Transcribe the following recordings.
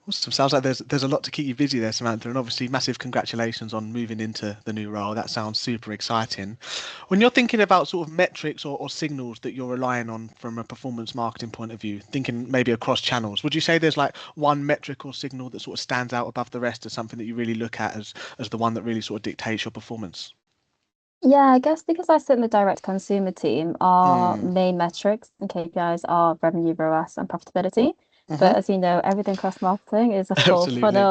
Awesome. Sounds like there's a lot to keep you busy there, Samantha, and obviously massive congratulations on moving into the new role. That sounds super exciting. When you're thinking about sort of metrics or signals that you're relying on from a performance marketing point of view, thinking maybe across channels, would you say there's like one metric or signal that sort of stands out above the rest as something that you really look at as the one that really sort of dictates your performance? Yeah, I guess because I sit in the direct consumer team, our Mm, main metrics and KPIs are revenue, ROAS, and profitability. But hmm. as you know, everything across marketing is a Absolutely,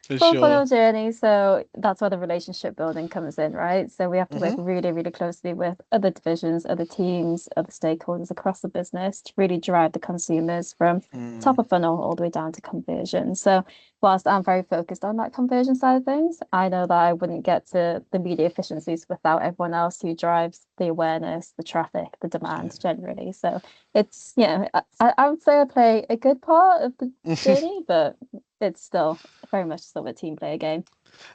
for full sure. funnel journey. So that's where the relationship building comes in, right? So we have to work Hmm. really, really closely with other divisions, other teams, other stakeholders across the business to really drive the consumers from Mm, top of funnel all the way down to conversion. So whilst I'm very focused on that conversion side of things, I know that I wouldn't get to the media efficiencies without everyone else who drives the awareness, the traffic, the demand absolutely. generally. So it's, I would say I play a good part of the journey, but it's still very much still a team player game.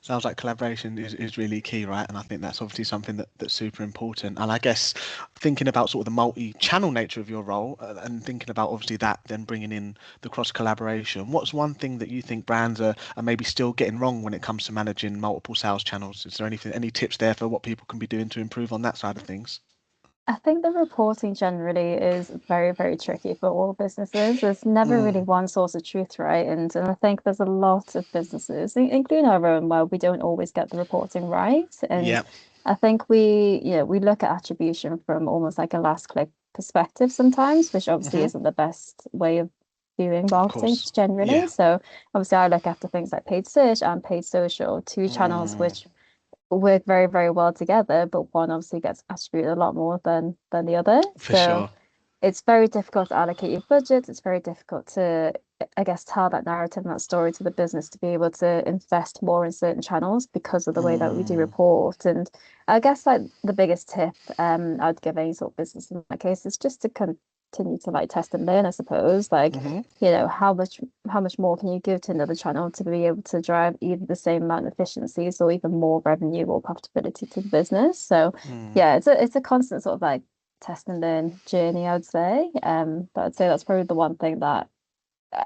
Sounds like collaboration is really key, right? And I think that's obviously something that's super important. And I guess thinking about sort of the multi-channel nature of your role and thinking about obviously that, then bringing in the cross collaboration, what's one thing that you think brands are maybe still getting wrong when it comes to managing multiple sales channels? Is there any tips there for what people can be doing to improve on that side of things? I think the reporting generally is very, very tricky for all businesses. There's never really Mm, one source of truth, right? And I think there's a lot of businesses, including our own, where we don't always get the reporting right. And yeah, I think we look at attribution from almost like a last click perspective sometimes, which obviously hmm, isn't the best way of doing of marketing course. just generally. Yeah. So obviously I look after things like paid search and paid social, two channels Mm, which work very, very well together, but one obviously gets attributed a lot more than the other. for So sure. it's very difficult to allocate your budget. It's very difficult to, I guess, tell that narrative and that story to the business to be able to invest more in certain channels because of the way that we do Mm, report. And I guess like the biggest tip I'd give any sort of business in that case is just to continue to like test and learn, I suppose. Like, hmm. how much more can you give to another channel to be able to drive either the same amount of efficiencies or even more revenue or profitability to the business? So Mm. yeah, it's a constant sort of like test and learn journey, I would say. But I'd say that's probably the one thing that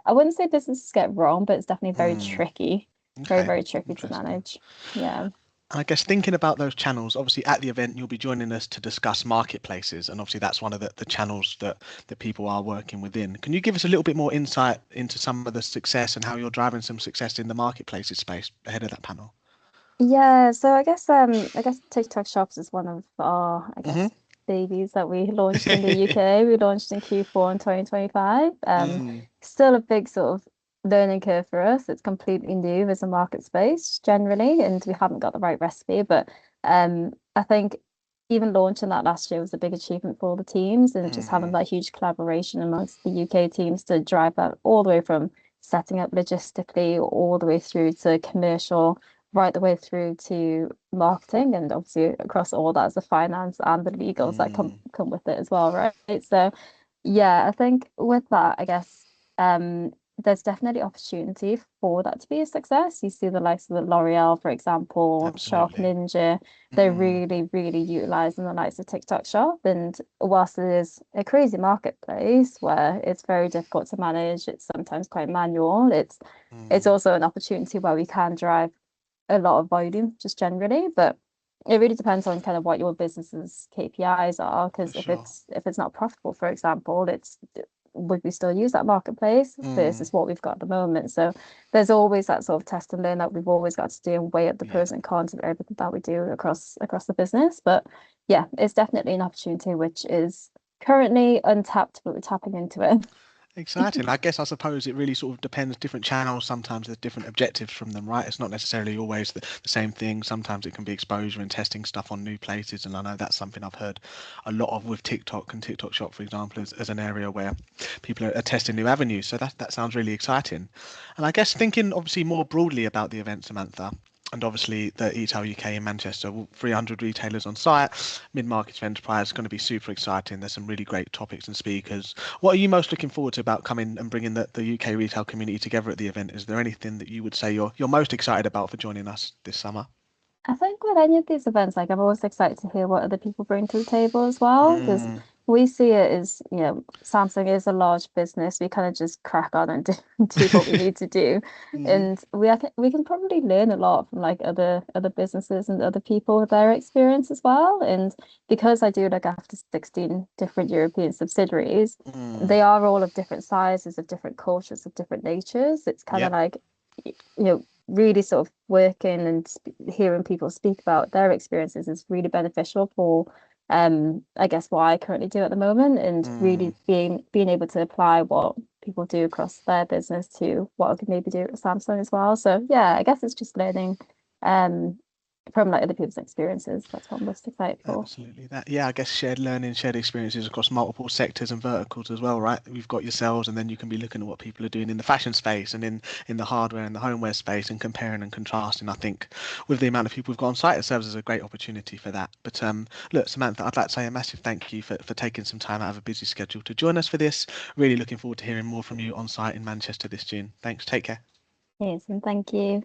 I wouldn't say businesses get wrong, but it's definitely very Mm. tricky, very, Okay, very tricky to interesting. manage. Yeah. I guess thinking about those channels, obviously at the event you'll be joining us to discuss marketplaces, and obviously that's one of the channels that people are working within. Can you give us a little bit more insight into some of the success and how you're driving some success in the marketplaces space ahead of that panel? Yeah, so I guess TikTok Shops is one of our, I Hmm. guess, babies that we launched in the UK. We launched in Q4 in 2025. Mm, Still a big sort of learning curve for us. It's completely new as a market space generally, and we haven't got the right recipe. But I think even launching that last year was a big achievement for all the teams, and just having mm, that huge collaboration amongst the UK teams to drive that all the way from setting up logistically all the way through to commercial right the way through to marketing and obviously across all that is the finance and the legals that come mm, come with it as well, right? So yeah, I think with that, I guess there's definitely opportunity for that to be a success. You see the likes of the L'Oreal, for example, Shark absolutely. Ninja, they're Mm, really, really utilizing the likes of TikTok Shop. And whilst it is a crazy marketplace where it's very difficult to manage, it's sometimes quite manual, it's mm, also an opportunity where we can drive a lot of volume just generally, but it really depends on kind of what your business's KPIs are. for Because if sure. it's not profitable, for example, it's would we still use that marketplace Mm, versus what we've got at the moment? So there's always that sort of test and learn that we've always got to do and weigh up the yeah. pros and cons of everything that we do across the business. But yeah, it's definitely an opportunity which is currently untapped, but we're tapping into it. Exciting. I guess I suppose it really sort of depends. Different channels, sometimes there's different objectives from them, right? It's not necessarily always the same thing. Sometimes it can be exposure and testing stuff on new places. And I know that's something I've heard a lot of with TikTok and TikTok Shop, for example, as an area where people are testing new avenues. So that sounds really exciting. And I guess thinking obviously more broadly about the event, Samantha, and obviously the eTail UK in Manchester, 300 retailers on site, mid-market to enterprise, is going to be super exciting. There's some really great topics and speakers. What are you most looking forward to about coming and bringing the UK retail community together at the event? Is there anything that you would say you're most excited about for joining us this summer? I think with any of these events, like I'm always excited to hear what other people bring to the table as well, because Mm, we see it as, Samsung is a large business. We kind of just crack on and do what we need to do. Hmm. And I think we can probably learn a lot from like other businesses and other people with their experience as well. And because I do look after 16 different European subsidiaries, Mm. they are all of different sizes, of different cultures, of different natures. It's kind of Yep. like, really sort of working and hearing people speak about their experiences is really beneficial for I guess what I currently do at the moment, and Mm. really being able to apply what people do across their business to what I could maybe do at Samsung as well. So yeah, I guess it's just learning um from like other people's experiences. That's what I'm most excited for. Absolutely. That, yeah, I guess shared learning, shared experiences across multiple sectors and verticals as well, right? We've got yourselves, and then you can be looking at what people are doing in the fashion space and in the hardware and the homeware space, and comparing and contrasting. I think with the amount of people we've got on site, it serves as a great opportunity for that. But look, Samantha, I'd like to say a massive thank you for taking some time out of a busy schedule to join us for this. Really looking forward to hearing more from you on site in Manchester this June. Thanks. Take care. Yes, and thank you.